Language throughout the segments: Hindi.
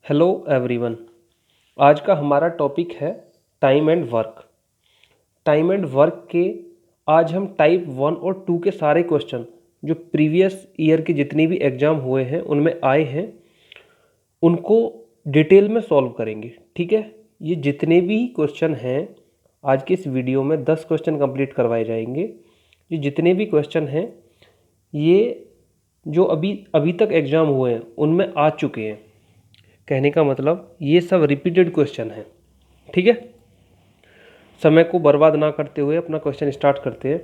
Hello everyone. आज का हमारा टॉपिक है time and work. Time and work के आज हम टाइप 1 और 2 के सारे क्वेश्चन जो प्रीवियस ईयर के जितने भी एग्ज़ाम हुए हैं उनमें आए हैं उनको डिटेल में सॉल्व करेंगे। ठीक है, ये जितने भी क्वेश्चन हैं आज के इस वीडियो में 10 क्वेश्चन कंप्लीट करवाए जाएंगे। ये जितने भी क्वेश्चन हैं ये जो अभी अभी तक एग्ज़ाम हुए हैं उनमें आ चुके हैं। कहने का मतलब ये सब रिपीटेड क्वेश्चन हैं। ठीक है, समय को बर्बाद ना करते हुए अपना क्वेश्चन स्टार्ट करते हैं।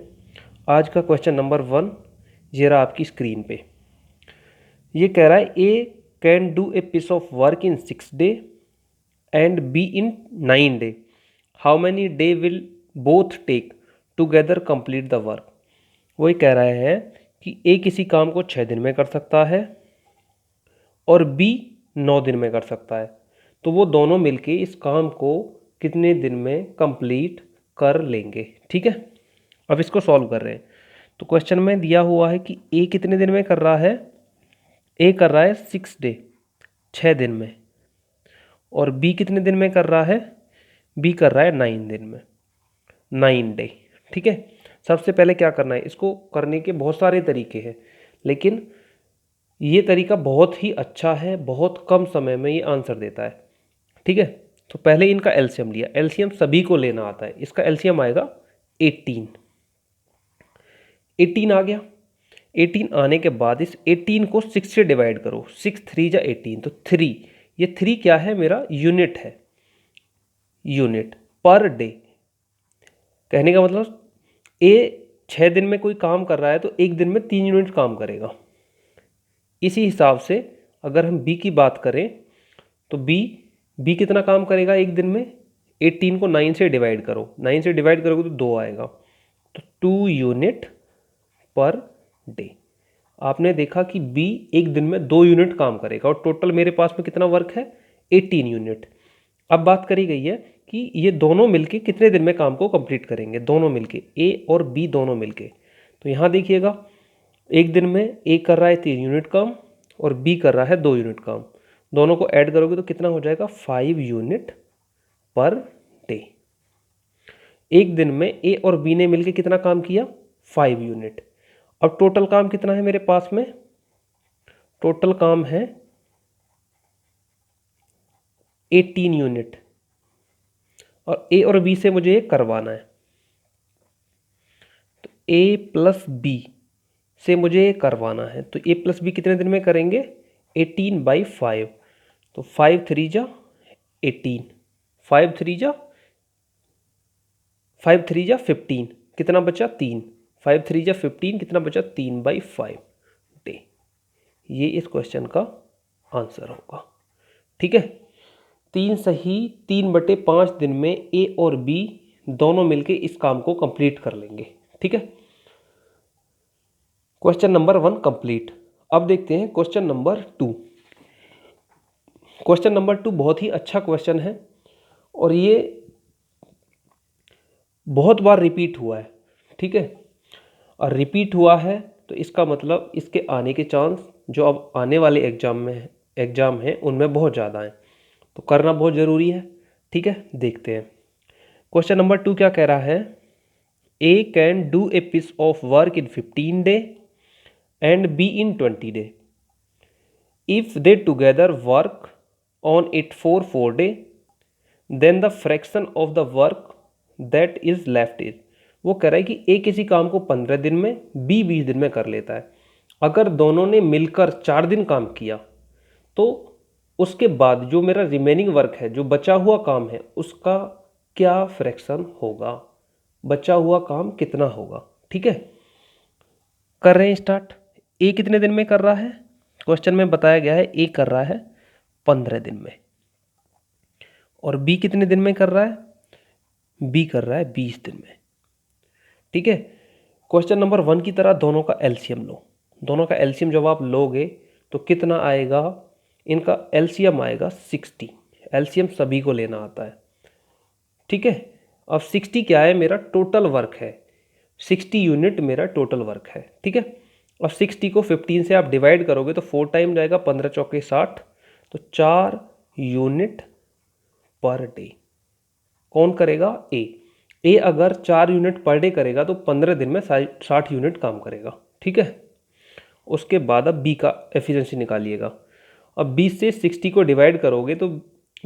आज का क्वेश्चन नंबर 1 ये रहा आपकी स्क्रीन पे। ये कह रहा है A can do a piece of work in 6 day and B in 9 day. How many day will both take together complete the work. वही कह रहा है कि ए किसी काम को 6 दिन में कर सकता है और बी 9 दिन में कर सकता है, तो वो दोनों मिलके इस काम को कितने दिन में कंप्लीट कर लेंगे। ठीक है, अब इसको सॉल्व कर रहे हैं। तो क्वेश्चन में दिया हुआ है कि ए कितने दिन में कर रहा है। ए कर रहा है 6 डे 6 दिन में, और बी कितने दिन में कर रहा है। बी कर रहा है 9 दिन में 9 डे। ठीक है, सबसे पहले क्या करना है, इसको करने के बहुत सारे तरीके हैं लेकिन ये तरीका बहुत ही अच्छा है, बहुत कम समय में ये आंसर देता है। ठीक है, तो पहले इनका एलसीएम लिया। एलसीएम सभी को लेना आता है। इसका एलसीएम आएगा 18। 18 आ गया। 18 आने के बाद इस 18 को 6 से डिवाइड करो। 6 3 जा 18, तो 3, ये 3 क्या है, मेरा यूनिट है, यूनिट पर डे। कहने का मतलब ए 6 दिन में कोई काम कर रहा है तो एक दिन में 3 यूनिट काम करेगा। इसी हिसाब से अगर हम बी की बात करें तो बी कितना काम करेगा एक दिन में। 18 को 9 से डिवाइड करो, 9 से डिवाइड करोगे तो 2 आएगा, तो 2 यूनिट पर डे। आपने देखा कि बी एक दिन में 2 यूनिट काम करेगा और टोटल मेरे पास में कितना वर्क है, 18 यूनिट। अब बात करी गई है कि ये दोनों मिलके कितने दिन में काम को कंप्लीट करेंगे, दोनों मिलके ए और बी दोनों मिलके। तो यहाँ देखिएगा एक दिन में ए कर रहा है 3 यूनिट काम और बी कर रहा है 2 यूनिट काम। दोनों को ऐड करोगे तो कितना हो जाएगा, 5 यूनिट पर डे। एक दिन में ए और बी ने मिलकर कितना काम किया, 5 यूनिट। अब टोटल काम कितना है मेरे पास में, टोटल काम है 18 यूनिट, और ए और बी से मुझे ये करवाना है। तो ए प्लस बी से मुझे ये करवाना है, तो ए प्लस बी कितने दिन में करेंगे, 18/5। तो 5 3 जा 18, 5 3 जा 15, कितना बचा 3, 5 3 जा 15, कितना बचा 3/5 डे। ये इस क्वेश्चन का आंसर होगा। ठीक है, 3 सही 3/5 दिन में ए और बी दोनों मिलके इस काम को कंप्लीट कर लेंगे। ठीक है, क्वेश्चन नंबर 1 कंप्लीट। अब देखते हैं क्वेश्चन नंबर 2। क्वेश्चन नंबर 2 बहुत ही अच्छा क्वेश्चन है और ये बहुत बार रिपीट हुआ है। ठीक है, और रिपीट हुआ है तो इसका मतलब इसके आने के चांस जो अब आने वाले एग्ज़ाम हैं उनमें बहुत ज़्यादा हैं, तो करना बहुत ज़रूरी है। ठीक है, देखते हैं क्वेश्चन नंबर 2 क्या कह रहा है। A can do a piece of work in 15 day and B in 20 day. If they together work on it for 4 day then the fraction of the work that is left is. वो कह रहा है कि ए किसी काम को 15 दिन में, बी 20 दिन में कर लेता है। अगर दोनों ने मिलकर 4 दिन काम किया तो उसके बाद जो मेरा रिमेनिंग वर्क है, जो बचा हुआ काम है, उसका क्या फ्रैक्शन होगा, बचा हुआ काम कितना होगा। ठीक है, कर रहे हैं स्टार्ट। ए कितने दिन में कर रहा है, क्वेश्चन में बताया गया है ए कर रहा है 15 दिन में, और बी कितने दिन में कर रहा है, बी कर रहा है 20 दिन में। ठीक है, क्वेश्चन नंबर 1 की तरह दोनों का एलसीएम लो। दोनों का एलसीएम जब आप लोगे तो कितना आएगा, इनका एलसीएम आएगा 60। एलसीएम सभी को लेना आता है। ठीक है, अब 60 क्या है, मेरा टोटल वर्क है, 60 यूनिट मेरा टोटल वर्क है। ठीक है, अब 60 को 15 से आप डिवाइड करोगे तो 4 टाइम जाएगा, 15 चौके 60, तो 4 यूनिट पर डे। कौन करेगा? ए अगर 4 यूनिट पर डे करेगा तो 15 दिन में 60 यूनिट काम करेगा। ठीक है। उसके बाद अब बी का एफिशिएंसी निकालिएगा। अब 20 से 60 को डिवाइड करोगे तो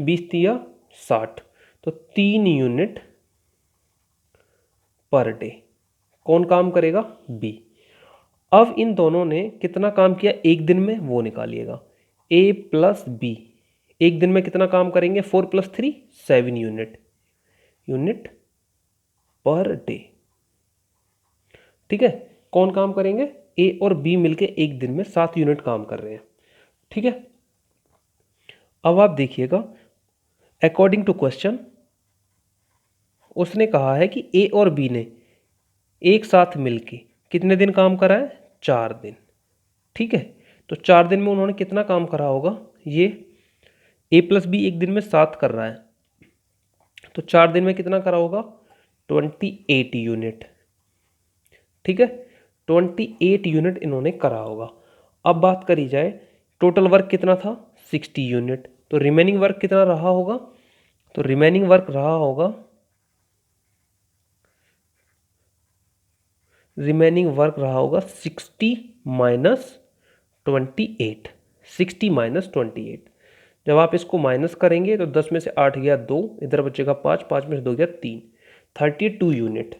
20 तिया 60, तो 3 यूनिट पर डे। कौन काम करेगा? बी। अब इन दोनों ने कितना काम किया एक दिन में, वो निकालिएगा। ए प्लस बी एक दिन में कितना काम करेंगे? 4 + 3 7 यूनिट पर डे। ठीक है। कौन काम करेंगे? ए और बी मिलके एक दिन में 7 यूनिट काम कर रहे हैं। ठीक है। अब आप देखिएगा, अकॉर्डिंग टू क्वेश्चन उसने कहा है कि ए और बी ने एक साथ मिलके कितने दिन काम करा है? 4 दिन। ठीक है। तो 4 दिन में उन्होंने कितना काम करा होगा? ये ए प्लस बी एक दिन में 7 कर रहा है, तो 4 दिन में कितना करा होगा? 28 यूनिट। ठीक है। 28 यूनिट इन्होंने करा होगा। अब बात करी जाए टोटल वर्क कितना था? 60 यूनिट। तो रिमेनिंग वर्क कितना रहा होगा? तो रिमेनिंग वर्क रहा होगा 60 माइनस 28। 60 माइनस 28। जब आप इसको माइनस करेंगे तो 10 में से 8 गया 2, इधर बचेगा 5, 5 में से 2 गया 3, 32 यूनिट।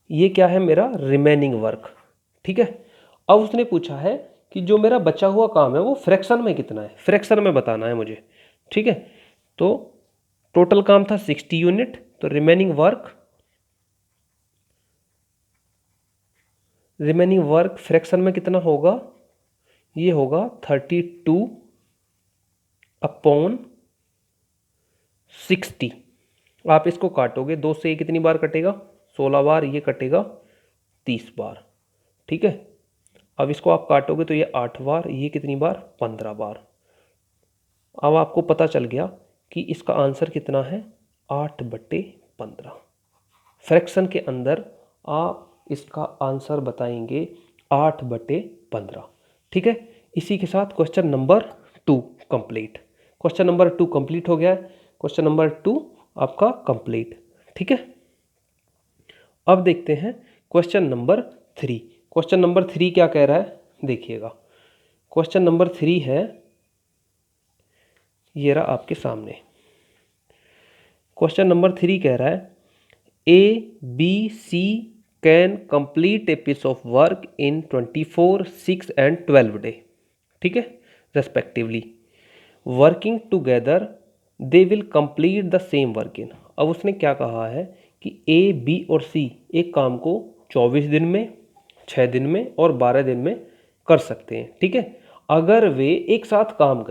ये क्या है? मेरा रिमेनिंग वर्क। ठीक है। अब उसने पूछा है कि जो मेरा बचा हुआ काम है वो फ्रैक्शन में कितना है, फ्रैक्शन में बताना है मुझे। ठीक है। तो टोटल काम था 60 यूनिट, तो रिमेनिंग वर्क फ्रैक्शन में कितना होगा? ये होगा 32 अपॉन 60। आप इसको काटोगे, 2 से ये कितनी बार कटेगा? 16 बार। ये कटेगा 30 बार। ठीक है। अब इसको आप काटोगे तो ये 8 बार, ये कितनी बार? 15 बार। अब आपको पता चल गया कि इसका आंसर कितना है? 8/15। फ्रैक्शन के अंदर आप इसका आंसर बताएंगे 8/15। ठीक है। इसी के साथ question number 2 complete. Question number 2 complete हो गया है। क्वेश्चन नंबर 2 आपका कंप्लीट। ठीक है। अब देखते हैं क्वेश्चन नंबर 3। क्वेश्चन नंबर 3 क्या कह रहा है? देखिएगा। क्वेश्चन नंबर 3 है, ये रहा आपके सामने। क्वेश्चन नंबर 3 कह रहा है A B C can complete a piece of work in 24, 6 and 12 day. ठीक है, respectively. Working together they will complete the same work in. अब उसने क्या कहा है कि ए बी और सी एक काम को 24 दिन में, 6 दिन में और 12 दिन में कर सकते हैं। ठीक है। अगर वे एक साथ काम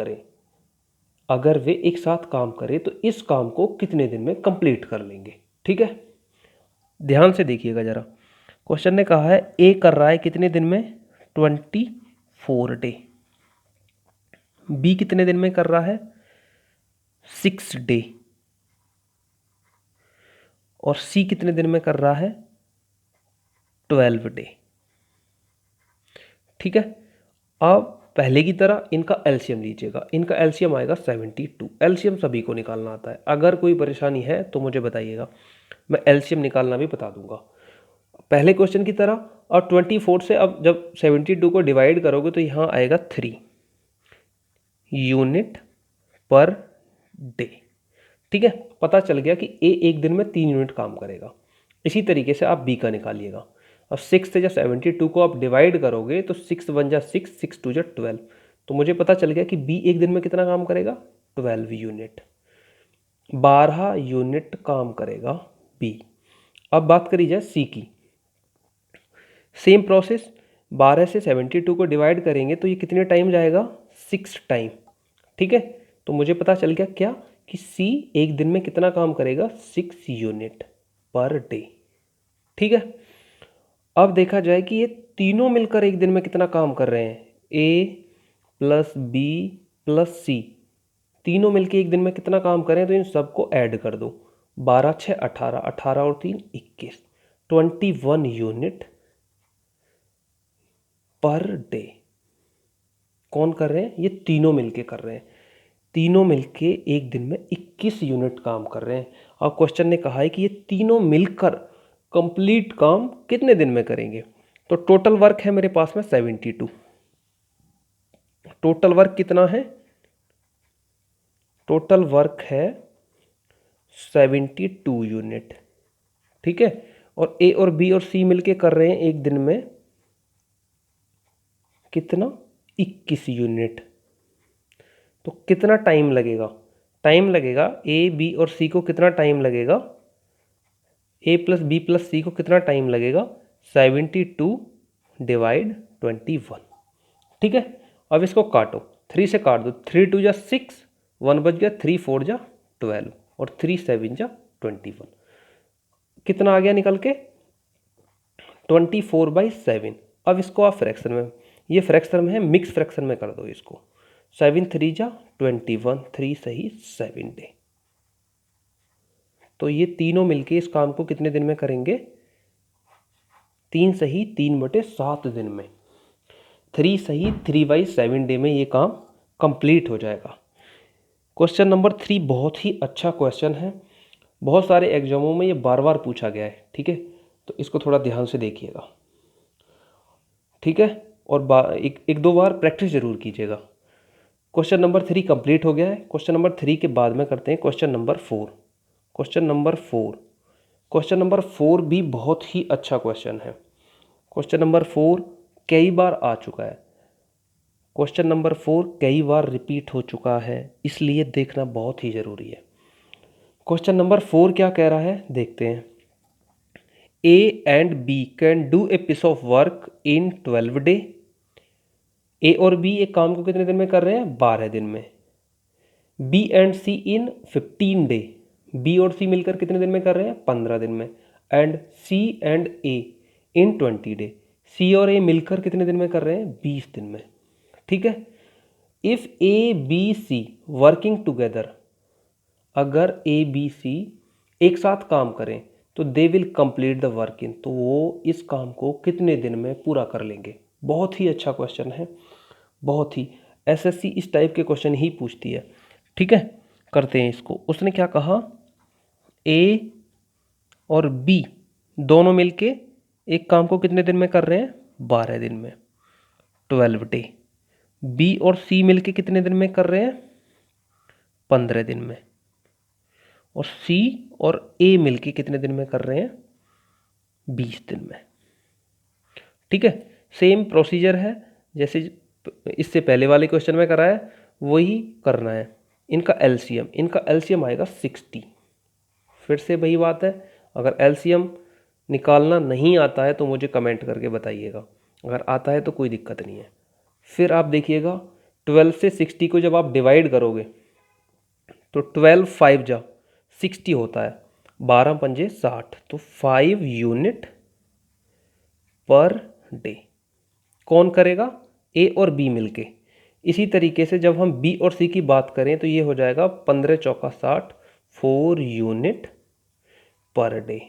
करें तो इस काम को कितने दिन में कंप्लीट कर लेंगे? ठीक है। ध्यान से देखिएगा जरा। क्वेश्चन ने कहा है ए कर रहा है कितने दिन में? 24 डे। बी कितने दिन में कर रहा है? 6 डे। और सी कितने दिन में कर रहा है? 12 डे। ठीक है। अब पहले की तरह इनका एलसीएम लीजिएगा। इनका एलसीएम आएगा 72। एलसीएम सभी को निकालना आता है। अगर कोई परेशानी है तो मुझे बताइएगा, मैं एलसीएम निकालना भी बता दूंगा। पहले क्वेश्चन की तरह। और 24 से अब जब 72 को डिवाइड करोगे तो यहाँ आएगा 3 यूनिट पर डे। ठीक है। पता चल गया कि ए एक दिन में 3 यूनिट काम करेगा। इसी तरीके से आप बी का निकालिएगा। अब 6 से जब 72 को आप डिवाइड करोगे तो 6 1 जा 6, 6 2 जा 12। तो मुझे पता चल गया कि बी एक दिन में कितना काम करेगा? 12 यूनिट। 12 यूनिट काम करेगा बी। अब बात करी जाए सी की। Same process. 12 से 72 को डिवाइड करेंगे तो ये कितने टाइम जाएगा? 6 टाइम। ठीक है। तो मुझे पता चल गया क्या कि सी एक दिन में कितना काम करेगा? 6 यूनिट पर डे। ठीक है। अब देखा जाए कि ये तीनों मिलकर एक दिन में कितना काम कर रहे हैं। ए प्लस बी प्लस सी तीनों मिलकर एक दिन में कितना काम कर रहे हैं, तो इन सबको ऐड कर दो। 12 6 18, 18 और 3 21, 21 यूनिट पर डे। कौन कर रहे हैं? ये तीनों मिलके कर रहे हैं। तीनों मिलके एक दिन में 21 यूनिट काम कर रहे हैं। अब क्वेश्चन ने कहा है कि ये तीनों मिलकर कंप्लीट काम कितने दिन में करेंगे। तो टोटल वर्क है मेरे पास में 72। टोटल वर्क कितना है? टोटल वर्क है 72 यूनिट। ठीक है, और ए और बी और सी मिलके कर रहे हैं एक दिन में कितना? 21 यूनिट। तो कितना टाइम लगेगा? टाइम लगेगा ए बी और सी को कितना टाइम लगेगा? ए प्लस बी प्लस सी को कितना टाइम लगेगा? 72 डिवाइड 21। ठीक है, अब इसको काटो, 3 से काट दो, 3 2 जा 6, 1 बच गया, 3 4 जा 12 और 3 7 जा 21। कितना आ गया निकल के? 24/7। अब इसको आप फ्रैक्शन में, ये फ्रैक्शन में है, मिक्स फ्रैक्शन में कर दो इसको। 7 3 जा 21, 3 सही 7 डे। तो ये तीनों मिलके इस काम को कितने दिन में करेंगे? 3 सही 3/7 दिन में। 3 सही 3/7 डे में ये काम कंप्लीट हो जाएगा। क्वेश्चन नंबर 3 बहुत ही अच्छा क्वेश्चन है, बहुत सारे एग्जामों में ये बार बार पूछा गया है। ठीक है, तो इसको थोड़ा ध्यान से देखिएगा। ठीक है, और एक दो बार प्रैक्टिस जरूर कीजिएगा। क्वेश्चन नंबर 3 कंप्लीट हो गया है। क्वेश्चन नंबर 3 के बाद में करते हैं question number 4। Question number 4, question number 4 भी बहुत ही अच्छा क्वेश्चन है। क्वेश्चन नंबर 4 कई बार आ चुका है। क्वेश्चन नंबर 4 कई बार रिपीट हो चुका है, इसलिए देखना बहुत ही ज़रूरी है। क्वेश्चन नंबर 4 क्या कह रहा है, देखते हैं। A and B can do a piece of work in 12 day. A और बी एक काम को कितने दिन में कर रहे हैं? 12 दिन में। B and C in 15 day. B और सी मिलकर कितने दिन में कर रहे हैं? 15 दिन में। And C and A in 20 day. C और ए मिलकर कितने दिन में कर रहे हैं? 20 दिन में। ठीक है, if A B C working together, अगर ए बी सी एक साथ काम करें तो they will complete the work in, तो वो इस काम को कितने दिन में पूरा कर लेंगे। बहुत ही अच्छा क्वेश्चन है, बहुत ही। एसएससी इस टाइप के क्वेश्चन ही पूछती है। ठीक है, करते हैं इसको। उसने क्या कहा, ए और बी दोनों मिलके एक काम को कितने दिन में कर रहे हैं? 12 दिन में, 12 डे। बी और सी मिलके कितने दिन में कर रहे हैं? 15 दिन में। और सी और ए मिलके कितने दिन में कर रहे हैं? 20 दिन में। ठीक है, सेम प्रोसीजर है जैसे इससे पहले वाले क्वेश्चन में कराया, वही करना है। इनका एलसीएम आएगा 60। फिर से वही बात है, अगर एलसीएम निकालना नहीं आता है तो मुझे कमेंट करके बताइएगा, अगर आता है तो कोई दिक्कत नहीं है। फिर आप देखिएगा 12 से 60 को जब आप डिवाइड करोगे तो 12 5 जा 60 होता है, 12 पंजे 60, तो 5 यूनिट पर डे। कौन करेगा? ए और बी मिलके। इसी तरीके से जब हम बी और सी की बात करें तो ये हो जाएगा 15 चौका 60, 4 यूनिट पर डे।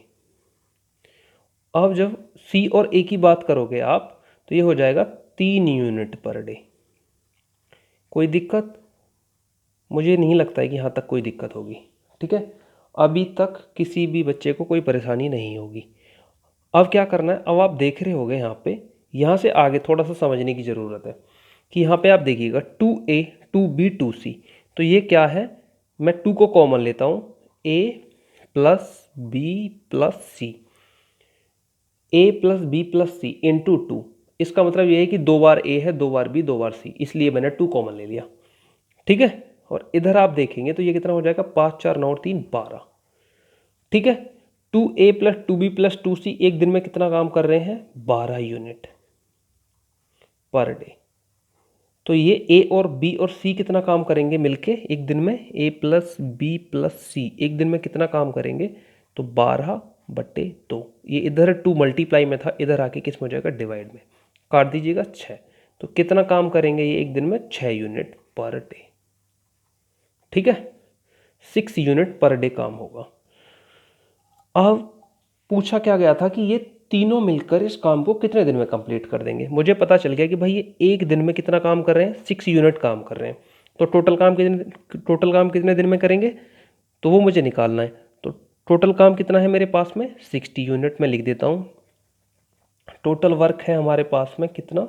अब जब सी और ए की बात करोगे आप तो ये हो जाएगा 3 यूनिट पर डे। कोई दिक्कत? मुझे नहीं लगता है कि यहाँ तक कोई दिक्कत होगी। ठीक है, अभी तक किसी भी बच्चे को कोई परेशानी नहीं होगी। अब क्या करना है, अब आप देख रहे होगे यहाँ पे, यहाँ से आगे थोड़ा सा समझने की ज़रूरत है कि यहाँ पे आप देखिएगा 2A 2B 2C, तो ये क्या है, मैं 2 को कॉमन लेता हूँ, A plus B plus C, A plus B plus C into 2। इसका मतलब ये है कि 2 बार ए है, 2 बार बी, 2 बार सी, इसलिए मैंने 2 कॉमन ले लिया। ठीक है, और इधर आप देखेंगे तो ये कितना हो जाएगा, 5 4 9 3 12। ठीक है, 2A plus 2B plus 2C एक दिन में कितना काम कर रहे हैं? 12 यूनिट पर डे। तो ये ए और बी और सी कितना काम करेंगे मिलके एक दिन में? ए प्लस बी प्लस सी एक दिन में कितना काम करेंगे? तो 12/2। ये इधर 2 मल्टीप्लाई में था, इधर आके किस में हो जाएगा? डिवाइड में। काट दीजिएगा 6। तो कितना काम करेंगे ये एक दिन में? 6 यूनिट पर डे। ठीक है, 6 यूनिट पर डे काम होगा। अब पूछा क्या गया था कि ये तीनों मिलकर इस काम को कितने दिन में कंप्लीट कर देंगे। मुझे पता चल गया कि भाई ये एक दिन में कितना काम कर रहे हैं? 6 यूनिट काम कर रहे हैं। तो टोटल काम कितने दिन में करेंगे, तो वो मुझे निकालना है। तो टोटल काम कितना है मेरे पास में 60 यूनिट, में लिख देता हूँ। टोटल वर्क है हमारे पास में कितना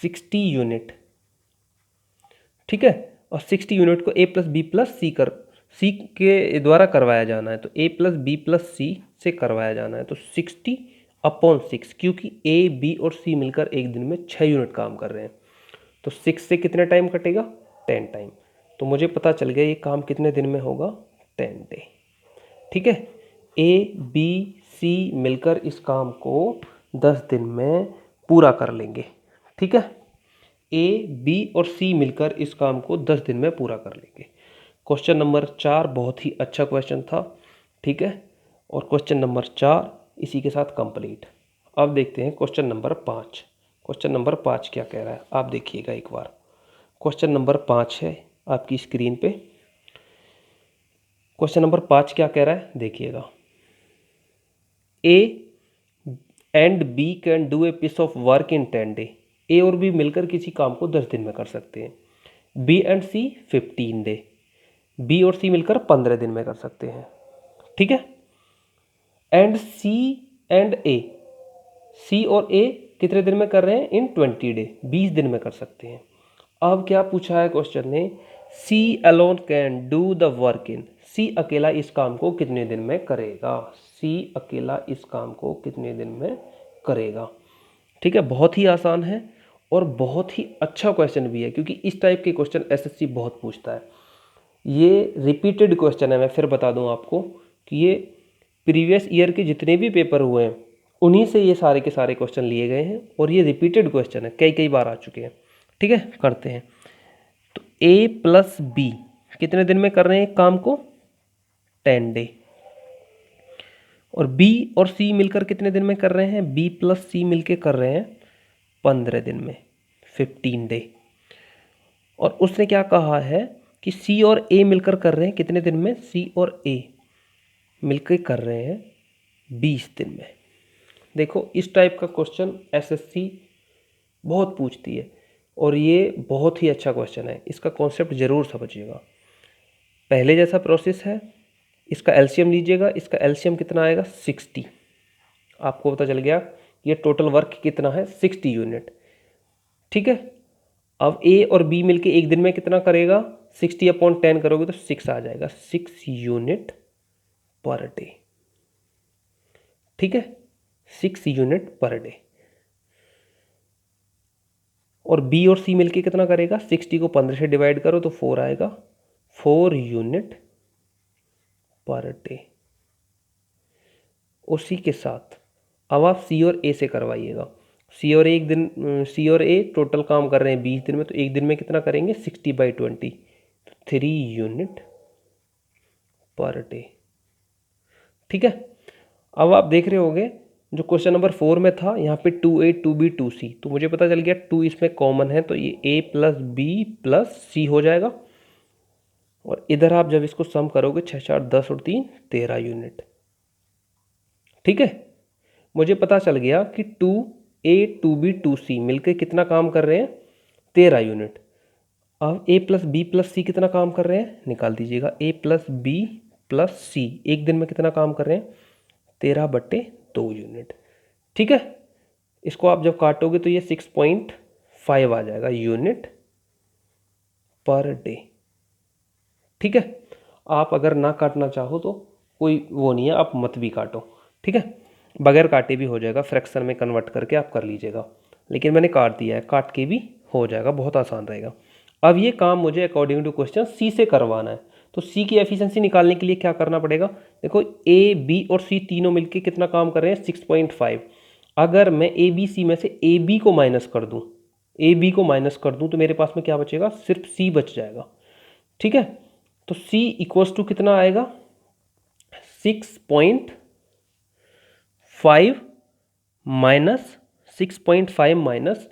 60 यूनिट, ठीक है। और 60 यूनिट को सी के द्वारा करवाया जाना है, तो A+B+C से करवाया जाना है। तो 60/6, क्योंकि A, B और C मिलकर एक दिन में 6 यूनिट काम कर रहे हैं, तो 6 से कितने टाइम कटेगा 10 टाइम। तो मुझे पता चल गया ये काम कितने दिन में होगा 10 डे, ठीक है। A, B, C मिलकर इस काम को 10 दिन में पूरा कर लेंगे, ठीक है। A, B और C मिलकर इस काम को 10 दिन में पूरा कर लेंगे। क्वेश्चन नंबर 4 बहुत ही अच्छा क्वेश्चन था, ठीक है। और क्वेश्चन नंबर 4 इसी के साथ कंप्लीट। अब देखते हैं क्वेश्चन नंबर 5। क्वेश्चन नंबर 5 क्या कह रहा है, आप देखिएगा एक बार। क्वेश्चन नंबर 5 है आपकी स्क्रीन पे। क्वेश्चन नंबर 5 क्या कह रहा है, देखिएगा। A and B can do a piece of work in 10 day. A और बी मिलकर किसी काम को 10 दिन में कर सकते हैं। B and C 15 day. B और सी मिलकर 15 दिन में कर सकते हैं, ठीक है। एंड सी एंड ए, सी और ए कितने दिन में कर रहे हैं इन 20 डे, 20 दिन में कर सकते हैं। अब क्या पूछा है क्वेश्चन ने, C alone can do the work in, C अकेला इस काम को कितने दिन में करेगा, सी अकेला इस काम को कितने दिन में करेगा, ठीक है। बहुत ही आसान है और बहुत ही अच्छा क्वेश्चन भी है, क्योंकि इस टाइप के क्वेश्चन एसएससी बहुत पूछता है। ये रिपीटेड क्वेश्चन है, मैं फिर बता दूं आपको कि ये प्रीवियस ईयर के जितने भी पेपर हुए हैं उन्हीं से ये सारे के सारे क्वेश्चन लिए गए हैं, और ये रिपीटेड क्वेश्चन है, कई कई बार आ चुके हैं, ठीक है। करते हैं। तो A+B कितने दिन में कर रहे हैं एक काम को 10 डे, और B और C मिलकर कितने दिन में कर रहे हैं, B+C मिलकर कर रहे हैं 15 दिन में, 15 डे। और उसने क्या कहा है कि C और A मिलकर कर रहे हैं कितने दिन में, C और A मिलकर कर रहे हैं 20 दिन में। देखो इस टाइप का क्वेश्चन एसएससी बहुत पूछती है, और ये बहुत ही अच्छा क्वेश्चन है, इसका कॉन्सेप्ट ज़रूर समझिएगा। पहले जैसा प्रोसेस है, इसका एलसीएम लीजिएगा, इसका एलसीएम कितना आएगा 60। आपको पता चल गया ये टोटल वर्क कितना है 60 यूनिट, ठीक है। अब ए और बी मिलके एक दिन में कितना करेगा, 60/10 करोगे तो 6 आ जाएगा, 6 यूनिट पर डे, ठीक है, 6 यूनिट पर डे। और बी और सी मिलके कितना करेगा, 60 को 15 से डिवाइड करो तो 4 आएगा, 4 यूनिट पर डे। उसी के साथ अब आप सी और ए से करवाइएगा। सी और ए टोटल काम कर रहे हैं 20 दिन में, तो एक दिन में कितना करेंगे 60/20, तो 3 यूनिट पर डे, ठीक है। अब आप देख रहे होंगे जो क्वेश्चन नंबर 4 में था, यहाँ पे 2A 2B 2C, तो मुझे पता चल गया 2 इसमें कॉमन है, तो ये A+B+C हो जाएगा। और इधर आप जब इसको सम करोगे 6 4 10 और 3 13 यूनिट, ठीक है। मुझे पता चल गया कि 2A 2B 2C मिलकर कितना काम कर रहे हैं 13 यूनिट। अब A+B+C कितना काम कर रहे हैं निकाल दीजिएगा, A+B+C एक दिन में कितना काम कर रहे हैं 13/2 यूनिट, ठीक है। इसको आप जब काटोगे तो ये 6.5 आ जाएगा यूनिट पर डे, ठीक है। आप अगर ना काटना चाहो तो कोई वो नहीं है, आप मत भी काटो, ठीक है, बगैर काटे भी हो जाएगा, फ्रैक्शन में कन्वर्ट करके आप कर लीजिएगा, लेकिन मैंने काट दिया है, काट के भी हो जाएगा, बहुत आसान रहेगा। अब ये काम मुझे अकॉर्डिंग टू क्वेश्चन सी से करवाना है, तो सी की एफिशिएंसी निकालने के लिए क्या करना पड़ेगा, देखो ए बी और सी तीनों मिलके कितना काम कर रहे हैं 6.5। अगर मैं ए बी सी में से ए बी को माइनस कर दूं, ए बी को माइनस कर दूं तो मेरे पास में क्या बचेगा, सिर्फ सी बच जाएगा, ठीक है। तो C इक्वल्स टू कितना आएगा 6.5 माइनस 6.5 माइनस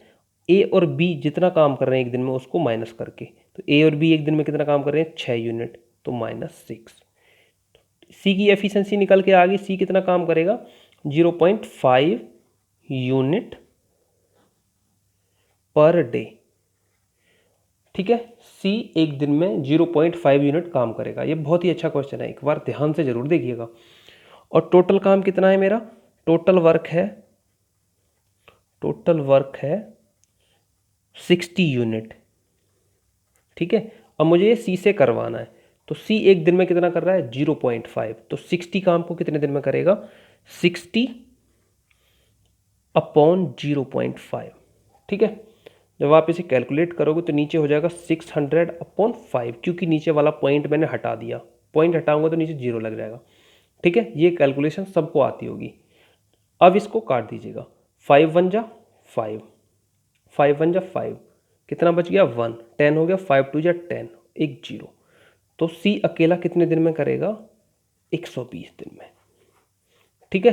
ए और बी जितना काम कर रहे हैं एक दिन में उसको माइनस करके, तो ए और बी एक दिन में कितना काम कर रहे हैं 6 यूनिट, तो -6। सी की एफिशिएंसी निकल के आ गई, सी कितना काम करेगा 0.5 यूनिट पर डे, ठीक है। सी एक दिन में 0.5 यूनिट काम करेगा। ये बहुत ही अच्छा क्वेश्चन है, एक बार ध्यान से जरूर देखिएगा। और टोटल काम कितना है मेरा? टोटल वर्क है 60 यूनिट। ठीक है। अब मुझे ये सी से करवाना है, तो सी एक दिन में कितना कर रहा है? 0.5। तो 60 काम को कितने दिन में करेगा? 60 अपॉन 0.5। ठीक है। जब आप इसे कैलकुलेट करोगे तो नीचे हो जाएगा 600 अपॉन 5, क्योंकि नीचे वाला पॉइंट मैंने हटा दिया। पॉइंट हटाऊंगा तो नीचे 0 लग जाएगा। ठीक है। ये कैलकुलेशन सबको आती होगी। अब इसको काट दीजिएगा। 5 1 जा 5, 5 1 जा 5, कितना बच गया? 1। 10 हो गया, 5 2 जा 10, एक 0। तो सी अकेला कितने दिन में करेगा? 120 दिन में। ठीक है।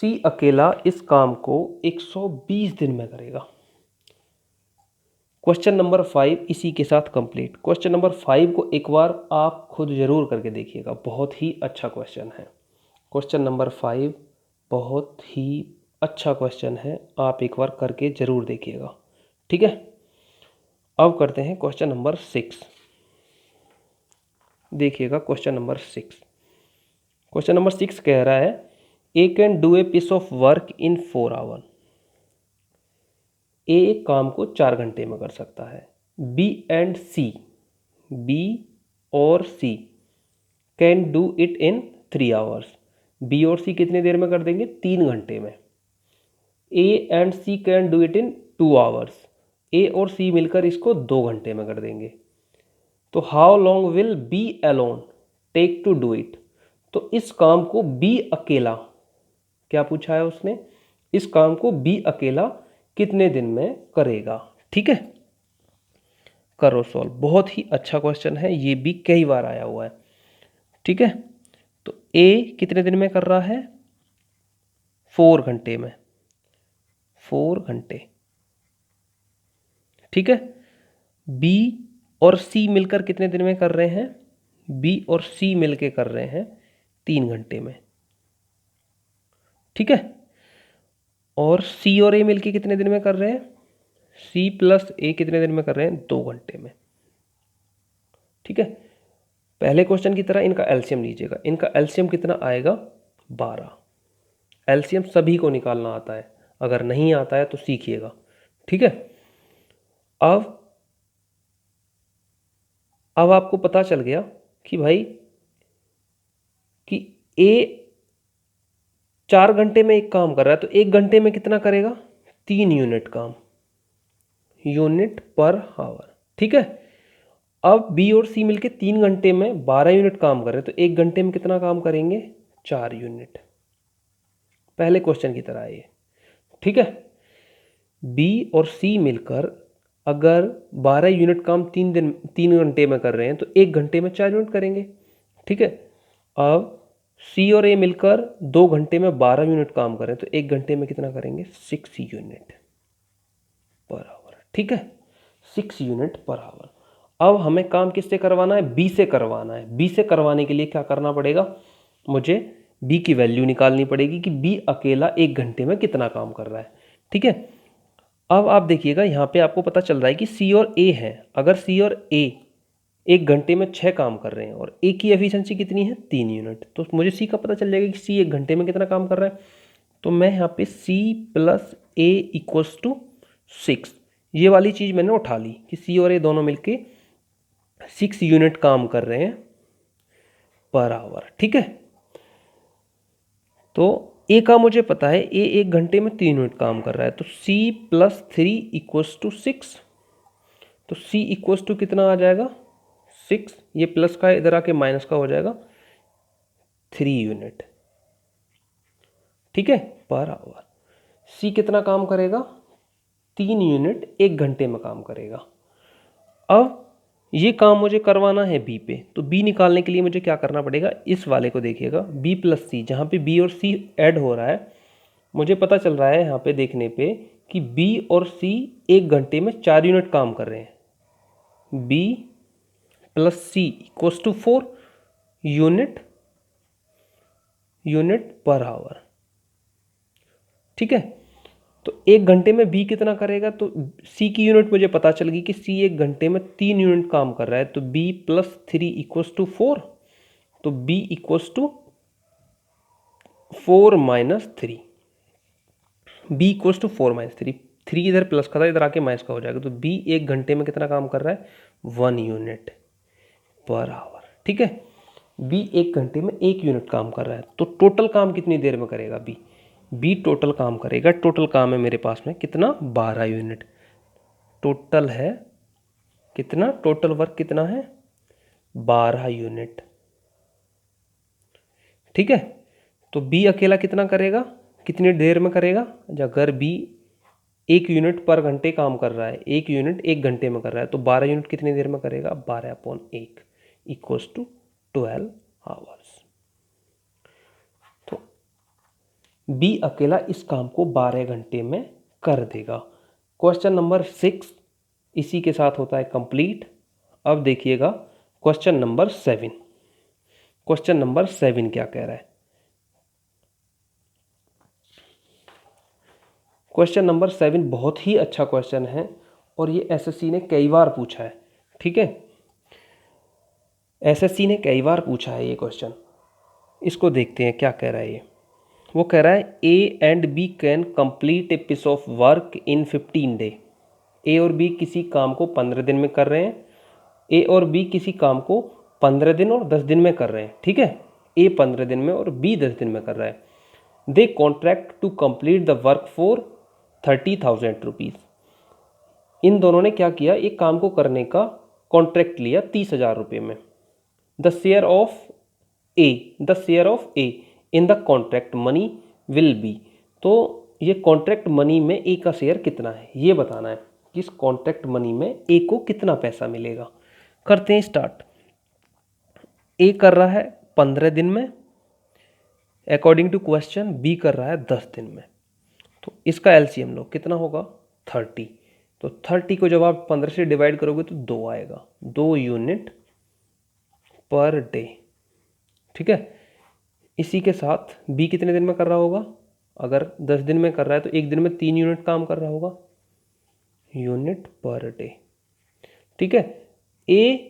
सी अकेला इस काम को 120 दिन में करेगा। क्वेश्चन नंबर 5 इसी के साथ कंप्लीट। क्वेश्चन नंबर 5 को एक बार आप खुद जरूर करके देखिएगा, बहुत ही अच्छा क्वेश्चन है। क्वेश्चन नंबर 5 बहुत ही अच्छा क्वेश्चन है, आप एक बार करके जरूर देखिएगा। ठीक है। अब करते हैं क्वेश्चन नंबर 6। देखिएगा क्वेश्चन नंबर 6। क्वेश्चन नंबर 6 कह रहा है A can do a piece of work in 4 hour. A एक काम को 4 घंटे में कर सकता है। बी एंड सी, बी और C can do it in 3 hours. B और सी कितनी देर में कर देंगे? 3 घंटे में। A and C can do it in 2 hours. A और सी मिलकर इसको 2 घंटे में कर देंगे। तो how long will B alone take to do it. तो इस काम को बी अकेला, क्या पूछा है उसने? इस काम को बी अकेला कितने दिन में करेगा। ठीक है। करो सॉल्व। बहुत ही अच्छा क्वेश्चन है, ये भी कई बार आया हुआ है। ठीक है। तो ए कितने दिन में कर रहा है? 4 घंटे में, 4 घंटे। ठीक है। बी और सी मिलकर कितने दिन में कर रहे हैं? बी और सी मिलकर कर रहे हैं 3 घंटे में। ठीक है। और सी और ए मिलकर कितने दिन में कर रहे हैं? सी प्लस ए कितने दिन में कर रहे हैं? 2 घंटे में। ठीक है। पहले क्वेश्चन की तरह इनका एलसीएम लीजिएगा। इनका एलसीएम कितना आएगा? 12। एलसीएम सभी को निकालना आता है, अगर नहीं आता है तो सीखिएगा। ठीक है। अब आपको पता चल गया कि भाई कि ए 4 घंटे में एक काम कर रहा है, तो 1 घंटे में कितना करेगा? 3 यूनिट काम, यूनिट पर आवर। ठीक है। अब बी और सी मिलके 3 घंटे में 12 यूनिट काम कर रहे हैं, तो 1 घंटे में कितना काम करेंगे? 4 यूनिट। पहले क्वेश्चन की तरह ये। ठीक है। बी और सी मिलकर अगर 12 यूनिट काम 3 घंटे में कर रहे हैं, तो 1 घंटे में 4 यूनिट करेंगे। ठीक है। अब सी और ए मिलकर 2 घंटे में 12 यूनिट काम कर रहे हैं, तो 1 घंटे में कितना करेंगे? 6 यूनिट पर आवर। ठीक है। 6 यूनिट पर आवर। अब हमें काम किससे करवाना है? बी से करवाना है। बी से करवाने के लिए क्या करना पड़ेगा? मुझे बी की वैल्यू निकालनी पड़ेगी कि बी अकेला 1 घंटे में कितना काम कर रहा है। ठीक है। अब आप देखिएगा, यहाँ पे आपको पता चल रहा है कि सी और ए है। अगर सी और ए 1 घंटे में 6 काम कर रहे हैं और ए की एफिशिएंसी कितनी है? 3 यूनिट, तो मुझे सी का पता चल जाएगा कि सी 1 घंटे में कितना काम कर रहा है। तो मैं यहाँ पे C plus A equals to 6, ये वाली चीज़ मैंने उठा ली कि सी और ए दोनों मिलके 6 यूनिट काम कर रहे हैं पर आवर। ठीक है। तो ए का मुझे पता है, ए 1 घंटे में 3 यूनिट काम कर रहा है, तो सी प्लस 3 इक्वल्स टू 6। तो सी इक्वल्स टू कितना आ जाएगा? 6। ये प्लस का इधर आके माइनस का हो जाएगा 3 यूनिट। ठीक है। Per hour. सी कितना काम करेगा? 3 यूनिट 1 घंटे में काम करेगा। अब ये काम मुझे करवाना है बी पे, तो बी निकालने के लिए मुझे क्या करना पड़ेगा? इस वाले को देखिएगा, बी प्लस सी, जहाँ पे बी और सी ऐड हो रहा है, मुझे पता चल रहा है यहाँ पे देखने पे कि बी और सी 1 घंटे में 4 यूनिट काम कर रहे हैं। B plus C equals to 4 unit per hour. ठीक है। तो 1 घंटे में बी कितना करेगा, तो सी की यूनिट मुझे पता चल गई कि सी 1 घंटे में 3 यूनिट काम कर रहा है, तो बी प्लस 3 इक्वल्स टू 4, तो B equals to 4 minus 3, B equals to 4 minus 3, 3 इधर प्लस का था, इधर आके माइनस का हो जाएगा, तो बी 1 घंटे में कितना काम कर रहा है, 1 यूनिट पर आवर। ठीक है, बी 1 घंटे में 1 यूनिट काम कर रहा है, तो टोटल काम कितनी देर में करेगा बी टोटल काम करेगा, टोटल काम है मेरे पास में कितना, 12 यूनिट टोटल है, कितना टोटल वर्क कितना है, 12 यूनिट। ठीक है, तो बी अकेला कितना करेगा, कितनी देर में करेगा, अगर बी 1 यूनिट पर घंटे काम कर रहा है, 1 यूनिट 1 घंटे में कर रहा है, तो 12 यूनिट कितनी देर में करेगा, 12/1 इक्वल्स टू 12 आवर्स। तो बी अकेला इस काम को 12 घंटे में कर देगा। क्वेश्चन नंबर 6 इसी के साथ होता है कंप्लीट। अब देखिएगा क्वेश्चन नंबर 7। क्वेश्चन नंबर 7 क्या कह रहा है, क्वेश्चन नंबर 7 बहुत ही अच्छा क्वेश्चन है और ये एसएससी ने कई बार पूछा है। ठीक है, एसएससी ने कई बार पूछा है ये क्वेश्चन। इसको देखते हैं क्या कह रहा है ये। वो कह रहा है A and B can complete a piece of work in 15 day. A और बी किसी काम को 15 दिन में कर रहे हैं, ए और बी किसी काम को 15 दिन और 10 दिन में कर रहे हैं। ठीक है, ए 15 दिन में और बी 10 दिन में कर रहा है। They contract to complete the work for 30,000 rupees. इन दोनों ने क्या किया, एक काम को करने का कॉन्ट्रैक्ट लिया 30,000 रुपये में। The share of A in the contract money will be. तो ये कॉन्ट्रैक्ट मनी में ए का शेयर कितना है ये बताना है कि इस कॉन्ट्रैक्ट मनी में ए को कितना पैसा मिलेगा। करते हैं स्टार्ट। ए कर रहा है 15 दिन में अकॉर्डिंग टू क्वेश्चन, बी कर रहा है 10 दिन में। तो इसका एलसीएम लो, कितना होगा 30। तो 30 को जब आप 15 से डिवाइड करोगे तो 2 आएगा, 2 यूनिट पर डे। ठीक है, इसी के साथ बी कितने दिन में कर रहा होगा, अगर 10 दिन में कर रहा है तो एक दिन में 3 यूनिट काम कर रहा होगा, यूनिट पर डे। ठीक है, ए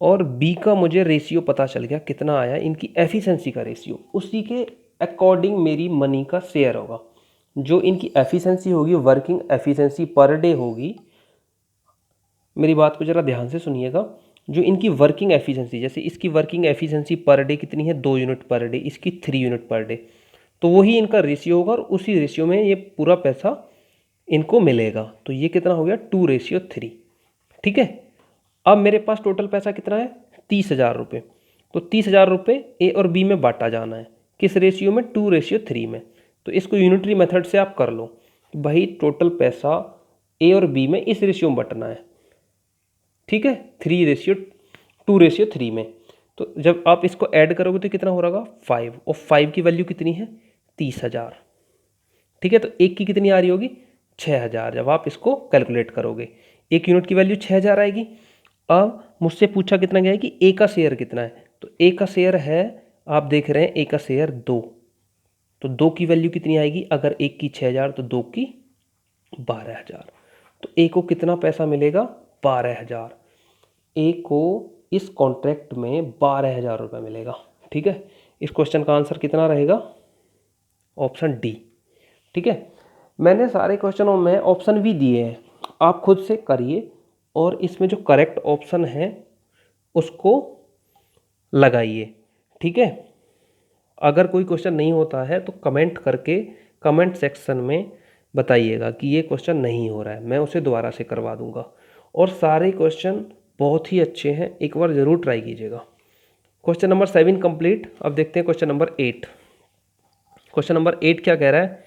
और बी का मुझे रेशियो पता चल गया कितना आया, इनकी एफिशिएंसी का रेशियो, उसी के अकॉर्डिंग मेरी मनी का शेयर होगा। जो इनकी एफिशिएंसी होगी, वर्किंग एफिशिएंसी पर डे होगी, मेरी बात को ज़रा ध्यान से सुनिएगा। जो इनकी वर्किंग एफिशिएंसी, जैसे इसकी वर्किंग एफिशिएंसी पर डे कितनी है, 2 यूनिट पर डे, इसकी 3 यूनिट पर डे, तो वही इनका रेशियो होगा और उसी रेशियो में ये पूरा पैसा इनको मिलेगा। तो ये कितना हो गया 2:3। ठीक है, अब मेरे पास टोटल पैसा कितना है 30,000 रुपये। तो 30,000 रुपये ए और बी में बांटा जाना है, किस रेशियो में, 2:3 में। तो इसको यूनिटरी मेथड से आप कर लो, भाई टोटल पैसा ए और बी में इस रेशियो में बंटना है। ठीक है, 2:3 में। तो जब आप इसको ऐड करोगे तो कितना हो रहा 5, और 5 की वैल्यू कितनी है 30,000। ठीक है, तो एक की कितनी आ रही होगी 6,000। जब आप इसको कैलकुलेट करोगे एक यूनिट की वैल्यू 6,000 आएगी। अब मुझसे पूछा कितना गया है कि ए का शेयर कितना है, तो ए का शेयर है, आप देख रहे हैं ए का शेयर 2, तो 2 की वैल्यू कितनी आएगी, अगर एक की 6,000 तो 2 की 12,000। तो ए को कितना पैसा मिलेगा 12,000। ए को इस कॉन्ट्रैक्ट में 12,000 रुपये मिलेगा। ठीक है, इस क्वेश्चन का आंसर कितना रहेगा, ऑप्शन डी। ठीक है, मैंने सारे क्वेश्चनों में ऑप्शन भी दिए हैं, आप खुद से करिए और इसमें जो करेक्ट ऑप्शन है उसको लगाइए। ठीक है, अगर कोई क्वेश्चन नहीं होता है तो कमेंट करके कमेंट सेक्शन में बताइएगा कि ये क्वेश्चन नहीं हो रहा है, मैं उसे दोबारा से करवा दूंगा। और सारे क्वेश्चन बहुत ही अच्छे हैं, एक बार ज़रूर ट्राई कीजिएगा। Question number 7 complete. अब देखते हैं क्वेश्चन नंबर 8। क्वेश्चन नंबर 8 क्या कह रहा है,